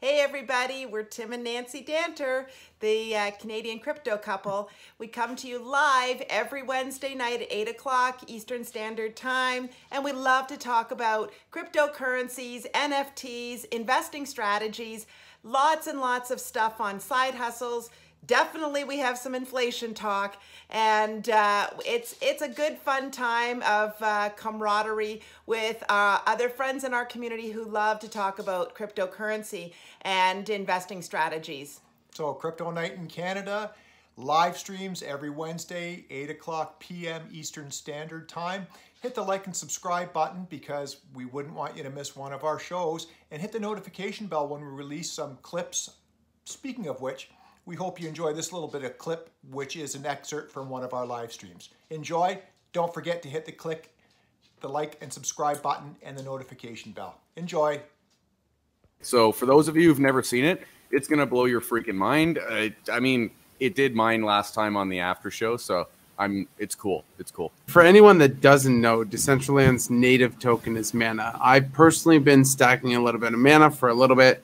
Hey everybody, we're Tim and Nancy Danter, the Canadian crypto couple. We come to you live every Wednesday night at 8 o'clock Eastern Standard Time, and we love to talk about cryptocurrencies, NFTs, investing strategies, lots and lots of stuff on side hustles. Definitely we have some inflation talk, and it's a good fun time of camaraderie with other friends in our community who love to talk about cryptocurrency and investing strategies. So Crypto Night in Canada, live streams every Wednesday, 8 o'clock p.m. Eastern Standard Time. Hit the like and subscribe button because we wouldn't want you to miss one of our shows, and hit the notification bell when we release some clips. Speaking of which, we hope you enjoy this little bit of clip, which is an excerpt from one of our live streams. Enjoy. Don't forget to hit the like and subscribe button and the notification bell. Enjoy. So for those of you who've never seen it, it's going to blow your freaking mind. I mean, it did mine last time on the after show, so it's cool. It's cool. For anyone that doesn't know, Decentraland's native token is Mana. I've personally been stacking a little bit of Mana for a little bit.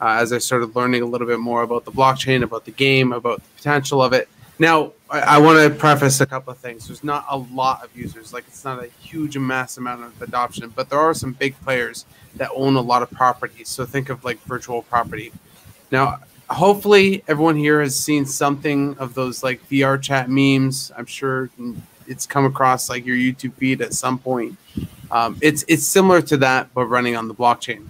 As I started learning a little bit more about the blockchain, about the game, about the potential of it. Now, I want to preface a couple of things. There's not a lot of users. Like, it's not a huge, mass amount of adoption, but there are some big players that own a lot of properties. So think of like virtual property. Now, hopefully everyone here has seen something of those like VR chat memes. I'm sure it's come across like your YouTube feed at some point. It's similar to that, but running on the blockchain.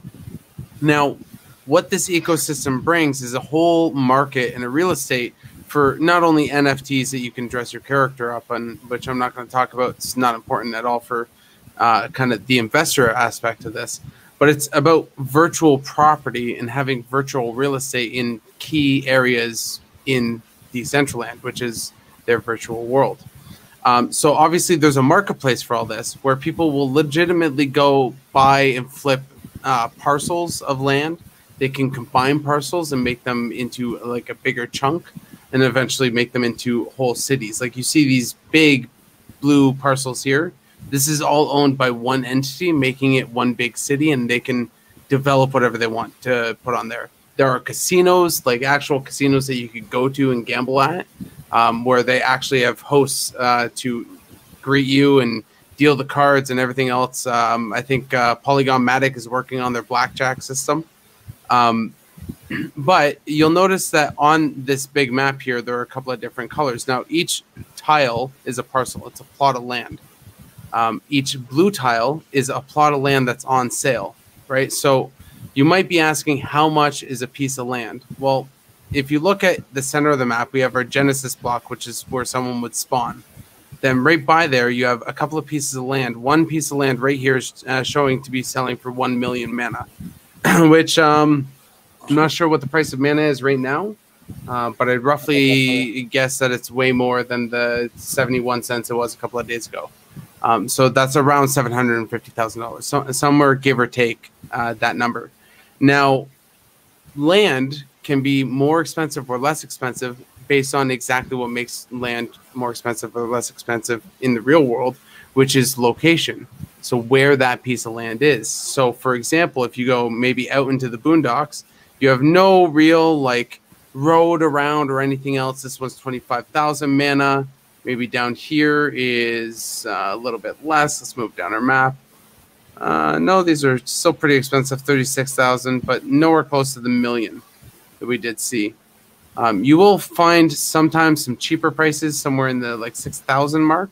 Now, what this ecosystem brings is a whole market and a real estate for not only NFTs that you can dress your character up on, which I'm not going to talk about. It's not important at all for kind of the investor aspect of this, but it's about virtual property and having virtual real estate in key areas in Decentraland, which is their virtual world. So obviously there's a marketplace for all this where people will legitimately go buy and flip parcels of land. They can combine parcels and make them into like a bigger chunk and eventually make them into whole cities. Like you see these big blue parcels here. This is all owned by one entity, making it one big city, and they can develop whatever they want to put on there. There are casinos, like actual casinos that you could go to and gamble at, where they actually have hosts to greet you and deal the cards and everything else. I think Polygon-Matic is working on their blackjack system. But you'll notice that on this big map here, there are a couple of different colors. Now, each tile is a parcel. It's a plot of land. Each blue tile is a plot of land that's on sale, right? So you might be asking, how much is a piece of land? Well, if you look at the center of the map, we have our Genesis block, which is where someone would spawn. Then right by there, you have a couple of pieces of land. One piece of land right here is showing to be selling for 1 million mana. Which I'm not sure what the price of mana is right now, but I'd roughly guess that it's way more than the 71 cents it was a couple of days ago. So that's around $750,000, so somewhere give or take that number. Now, land can be more expensive or less expensive based on exactly what makes land more expensive or less expensive in the real world, which is location. So where that piece of land is. So for example, if you go maybe out into the boondocks, you have no real like road around or anything else. This one's 25,000 mana. Maybe down here is a little bit less. Let's move down our map. No, these are still pretty expensive, 36,000, but nowhere close to the million that we did see. You will find sometimes some cheaper prices somewhere in the like 6,000 mark.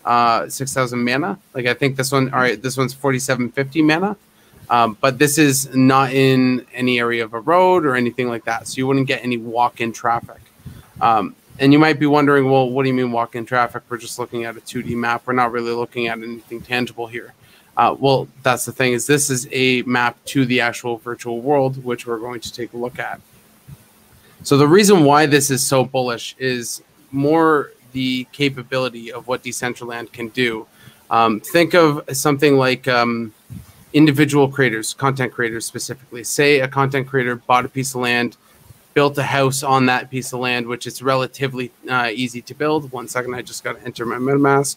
6,000 mana. Like I think this one, all right, this one's 4,750 mana. But this is not in any area of a road or anything like that. So you wouldn't get any walk-in traffic. And you might be wondering, well, what do you mean walk-in traffic? We're just looking at a 2D map. We're not really looking at anything tangible here. Well, that's the thing, is this is a map to the actual virtual world, which we're going to take a look at. So the reason why this is so bullish is more the capability of what Decentraland can do. Think of something like individual creators, content creators specifically. Say a content creator bought a piece of land, built a house on that piece of land, which is relatively easy to build. 1 second, I just got to enter my MetaMask.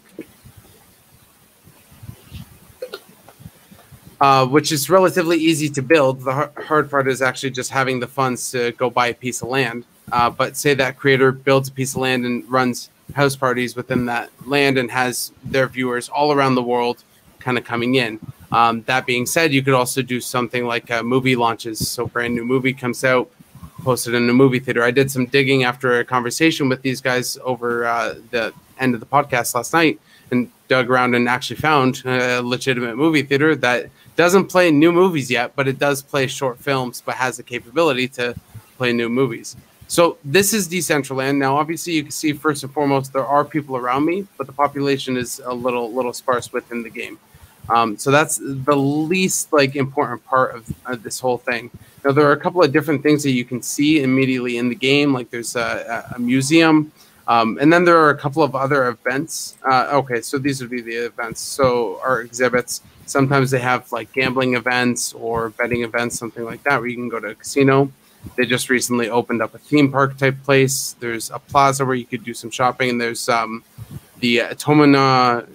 which is relatively easy to build. The hard part is actually just having the funds to go buy a piece of land. But say that creator builds a piece of land and runs house parties within that land and has their viewers all around the world kind of coming in. That being said, you could also do something like movie launches. So brand new movie comes out, posted in a movie theater. I did some digging after a conversation with these guys over the end of the podcast last night and dug around and actually found a legitimate movie theater that doesn't play new movies yet, but it does play short films, but has the capability to play new movies. So this is Decentraland. Now, obviously, you can see first and foremost, there are people around me, but the population is a little sparse within the game. So that's the least important part of this whole thing. Now, there are a couple of different things that you can see immediately in the game. Like there's a museum, and then there are a couple of other events. Okay, so these would be the events. So our exhibits, sometimes they have like gambling events or betting events, something like that, where you can go to a casino. They just recently opened up a theme park type place. There's a plaza where you could do some shopping, and there's the Tomana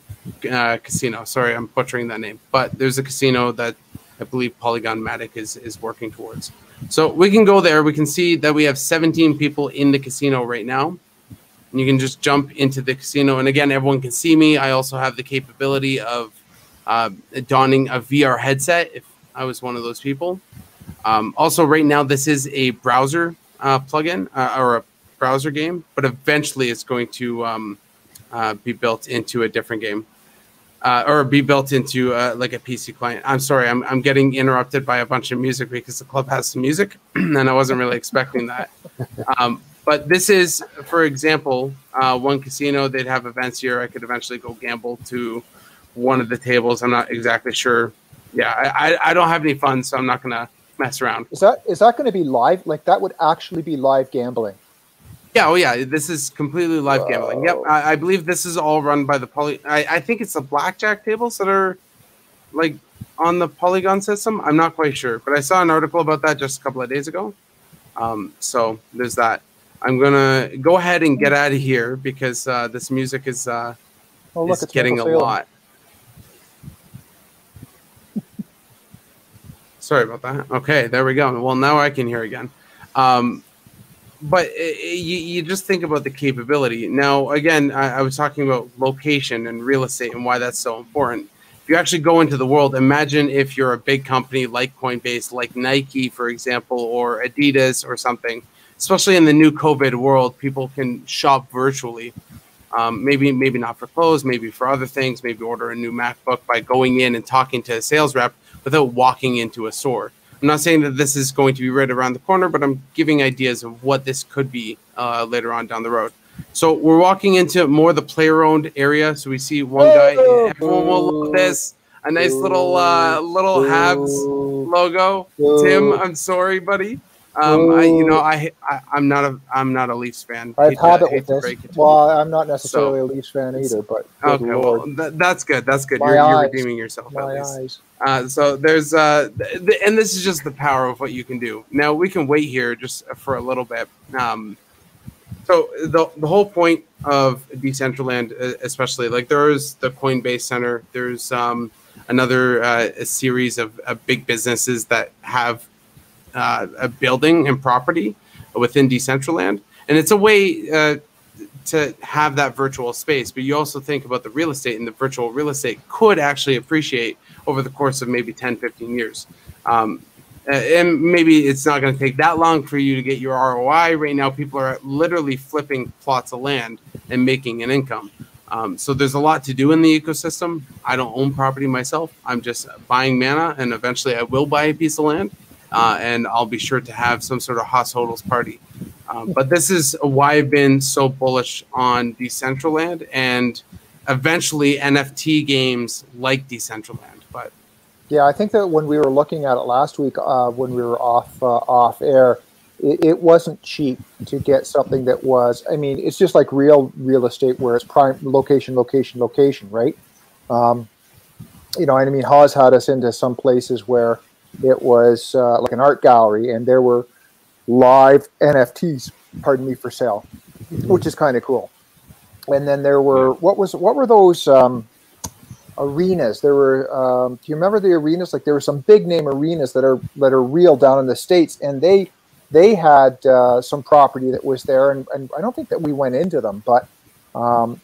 casino. Sorry, I'm butchering that name, but there's a casino that I believe Polygon Matic is working towards. So we can go there. We can see that we have 17 people in the casino right now. And you can just jump into the casino. And again, everyone can see me. I also have the capability of donning a VR headset if I was one of those people. Also, right now, this is a browser plugin or a browser game, but eventually it's going to be built into a different game or be built into like a PC client. I'm sorry, I'm getting interrupted by a bunch of music because the club has some music, and I wasn't really expecting that. But this is, for example, one casino. They'd have events here. I could eventually go gamble to one of the tables. I'm not exactly sure. Yeah, I don't have any funds, so I'm not going to mess around. Is that going to be live? Like that would actually be live gambling? Yeah, oh yeah, this is completely live gambling. Yep, I believe this is all run by the I think it's the blackjack tables that are like on the Polygon system. I'm not quite sure, but I saw an article about that just a couple of days ago. So there's that. I'm gonna go ahead and get out of here because this music is getting a lot. Sorry about that. Okay, there we go. Well, now I can hear again. But you just think about the capability. Now, again, I was talking about location and real estate and why that's so important. If you actually go into the world, imagine if you're a big company like Coinbase, like Nike, for example, or Adidas or something. Especially in the new COVID world, people can shop virtually. Maybe not for clothes, maybe for other things, maybe order a new MacBook by going in and talking to a sales rep without walking into a store. I'm not saying that this is going to be right around the corner, but I'm giving ideas of what this could be later on down the road. So we're walking into more the player-owned area. So we see one guy. Everyone will love this. A nice little Habs logo. Tim, I'm sorry, buddy. I'm not a Leafs fan. I've had it with this. Well, I'm not necessarily a Leafs fan either, but okay, well, that's good. That's good. You're redeeming yourself. My eyes. So there's and this is just the power of what you can do. Now we can wait here just for a little bit. So the whole point of Decentraland, especially like there's the Coinbase Center. There's another a series of big businesses that have a building and property within Decentraland, and it's a way to have that virtual space. But you also think about the real estate, and the virtual real estate could actually appreciate over the course of maybe 10, 15 years. And maybe it's not going to take that long for you to get your ROI. Right now, people are literally flipping plots of land and making an income. So there's a lot to do in the ecosystem. I don't own property myself. I'm just buying mana, and eventually I will buy a piece of land. And I'll be sure to have some sort of Haws Hodls party. But this is why I've been so bullish on Decentraland and eventually NFT games like Decentraland. But yeah, I think that when we were looking at it last week, when we were off air, it wasn't cheap to get something that was. I mean, it's just like real estate where it's prime location, right? You know, and I mean, Haws had us into some places where it was like an art gallery, and there were live NFTs, pardon me, for sale, which is kind of cool. And then there were what were those arenas. There were, do you remember the arenas? Like there were some big name arenas that are real down in the States, and they had some property that was there, and I don't think that we went into them, but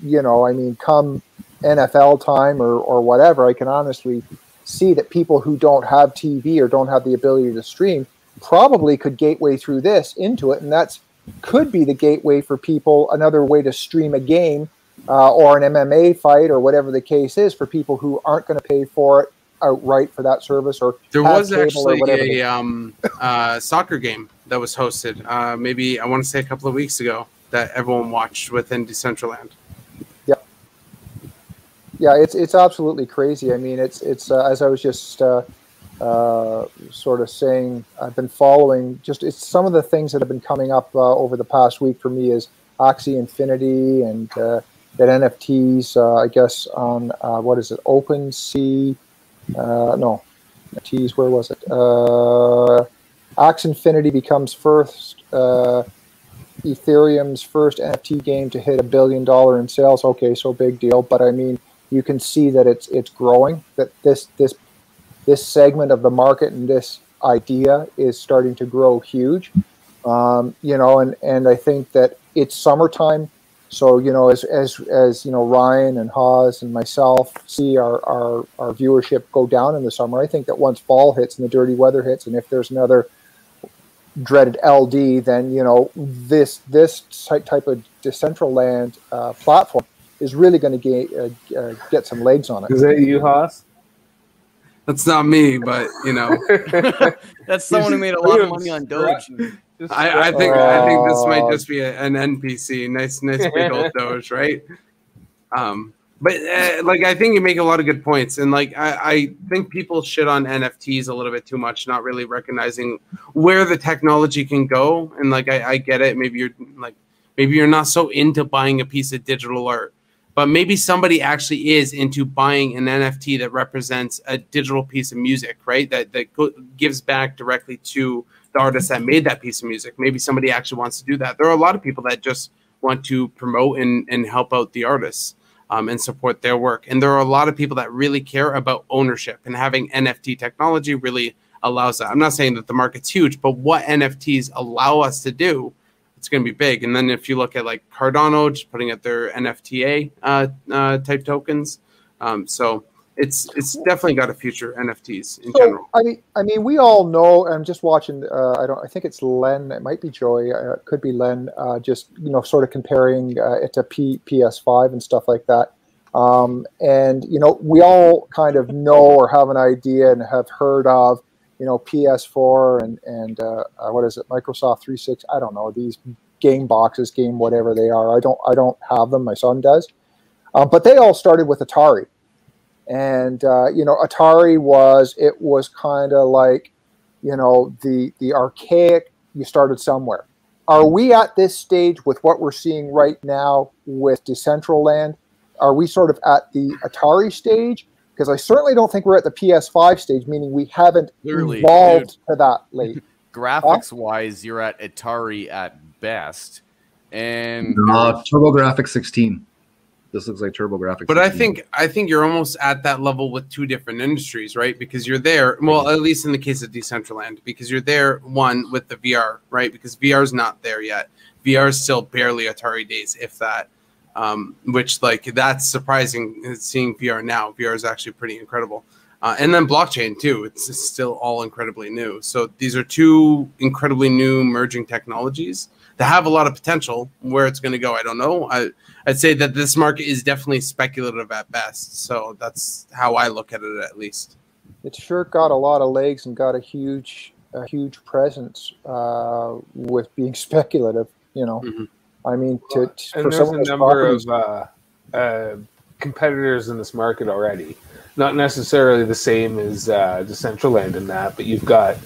you know, I mean, come NFL time or whatever, I can honestly see that people who don't have TV or don't have the ability to stream probably could gateway through this into it, and that's could be the gateway for people, another way to stream a game or an MMA fight or whatever the case is for people who aren't going to pay for it outright for that service. Or there was actually a soccer game that was hosted maybe I want to say a couple of weeks ago that everyone watched within Decentraland. Yeah, it's absolutely crazy. I mean, it's as I was just sort of saying, I've been following it's some of the things that have been coming up over the past week for me is Axie Infinity and that NFTs, I guess on what is it, OpenSea? No, NFTs. Where was it? Axie Infinity becomes first. Ethereum's first NFT game to hit $1 billion in sales. Okay, so big deal, but I mean, you can see that it's growing. That this segment of the market and this idea is starting to grow huge. You know, and I think that it's summertime, so you know, as you know, Ryan and Haws and myself see our viewership go down in the summer. I think that once fall hits and the dirty weather hits, and if there's another dreaded LD, then you know this type of Decentraland platform is really going to get some legs on it. Is that you, Haws? That's not me, but you know, that's someone who made a lot of money on Doge. I think this might just be an NPC. Nice big old Doge, right? But like I think you make a lot of good points, and like I think people shit on NFTs a little bit too much, not really recognizing where the technology can go. And like I get it, maybe you're not so into buying a piece of digital art, but maybe somebody actually is into buying an NFT that represents a digital piece of music, right? That gives back directly to the artist that made that piece of music. Maybe somebody actually wants to do that. There are a lot of people that just want to promote and help out the artists. And support their work. And there are a lot of people that really care about ownership, and having NFT technology really allows that. I'm not saying that the market's huge, but what NFTs allow us to do, it's going to be big. And then if you look at like Cardano, just putting out their NFTA type tokens. So it's definitely got a future, NFTs in general. I mean, we all know. I'm just watching. I think it's Ledn. It might be Joy. It could be Ledn. Just you know, sort of comparing it to PS5 and stuff like that. And you know, we all kind of know or have an idea and have heard of, you know, PS4 and what is it, Microsoft 360. I don't know, these game boxes, game whatever they are. I don't have them. My son does. But they all started with Atari. And, you know, Atari was kind of like, you know, the archaic, you started somewhere. Are we at this stage with what we're seeing right now with Decentraland? Are we sort of at the Atari stage? Because I certainly don't think we're at the PS5 stage, meaning we haven't evolved to that late. Graphics-wise, you're at Atari at best. And TurboGrafx 16. This looks like TurboGrafx. But I think you're almost at that level with two different industries, right? Because you're there, well, at least in the case of Decentraland, because you're there, one, with the VR, right? Because VR is not there yet. VR is still barely Atari days, if that. Which, like, that's surprising seeing VR now. VR is actually pretty incredible. And then blockchain, too. It's still all incredibly new. So these are two incredibly new merging technologies that have a lot of potential. Where it's going to go, I don't know. I'd say that this market is definitely speculative at best. So that's how I look at it, at least. It's sure got a lot of legs and got a huge presence with being speculative, you know. Mm-hmm. I mean, and there's a number of competitors in this market already. Not necessarily the same as Decentraland in that, but you've got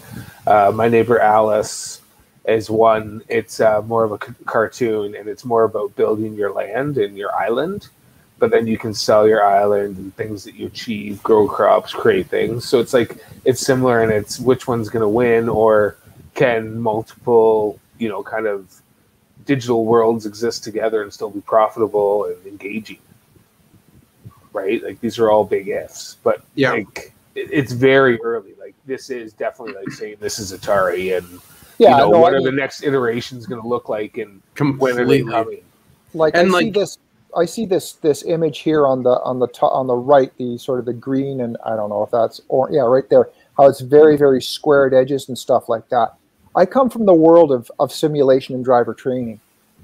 My Neighbor Alice as one. It's more of a cartoon, and it's more about building your land and your island. But then you can sell your island and things that you achieve, grow crops, create things. So it's like it's similar, and it's which one's going to win, or can multiple, you know, kind of digital worlds exist together and still be profitable and engaging. right? Like these are all big ifs, but Yeah. like it's very early. Like this is definitely like saying this is Atari, and Yeah, you know, no, what I are the mean, next iterations going to look like, and when are they Completely. coming? like And, I see this image here on the top, on the right, the sort of the green, and I don't know if that's, or yeah, right there, how it's very, very squared edges and stuff like that. I come from the world of simulation and driver training,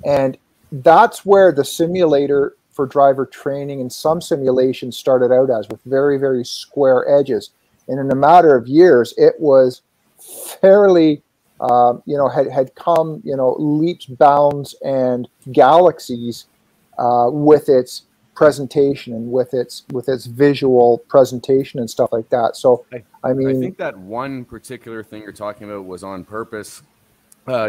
and that's where the simulator for driver training and some simulations started out as, with very, very square edges. And in a matter of years, it was fairly, had come, leaps, bounds, and galaxies with its presentation and with its visual presentation and stuff like that. So I mean, I think that one particular thing you're talking about was on purpose,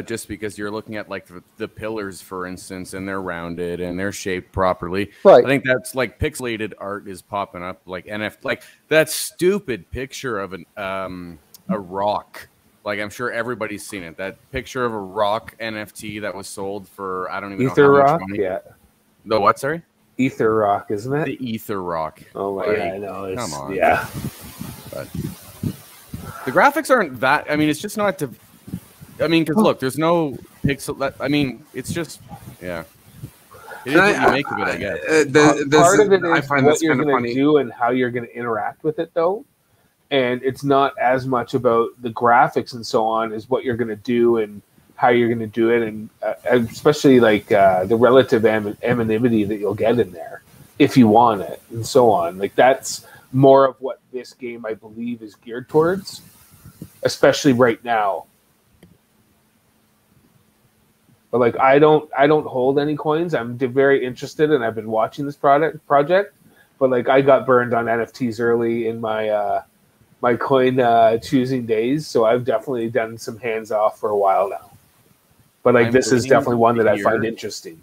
just because you're looking at like the pillars, for instance, and they're rounded and they're shaped properly. Right. I think that's like pixelated art is popping up, like NFT, like that stupid picture of a rock. Like I'm sure everybody's seen it. That picture of a rock NFT that was sold for I don't even Ether know how rock, much money. yeah. The what? Sorry. Ether rock, isn't it? The Ether rock. Oh my like, god, I know. Come on. Yeah. But the graphics aren't that. I mean, it's just not to. I mean, because look, there's no pixel. I mean, it's just yeah. It is what you make of it, I guess. Part of it I is find what this you're kind of going to funny. do and how you're going to interact with it, though. And it's not as much about the graphics and so on as what you're going to do and how you're going to do it, and especially like the relative anonymity that you'll get in there if you want it and so on. Like that's more of what this game, I believe, is geared towards, especially right now. But like I don't hold any coins. I'm very interested, and I've been watching this project. But like I got burned on NFTs early in my my coin choosing days, so I've definitely done some hands off for a while now. But like this is definitely one that I find interesting.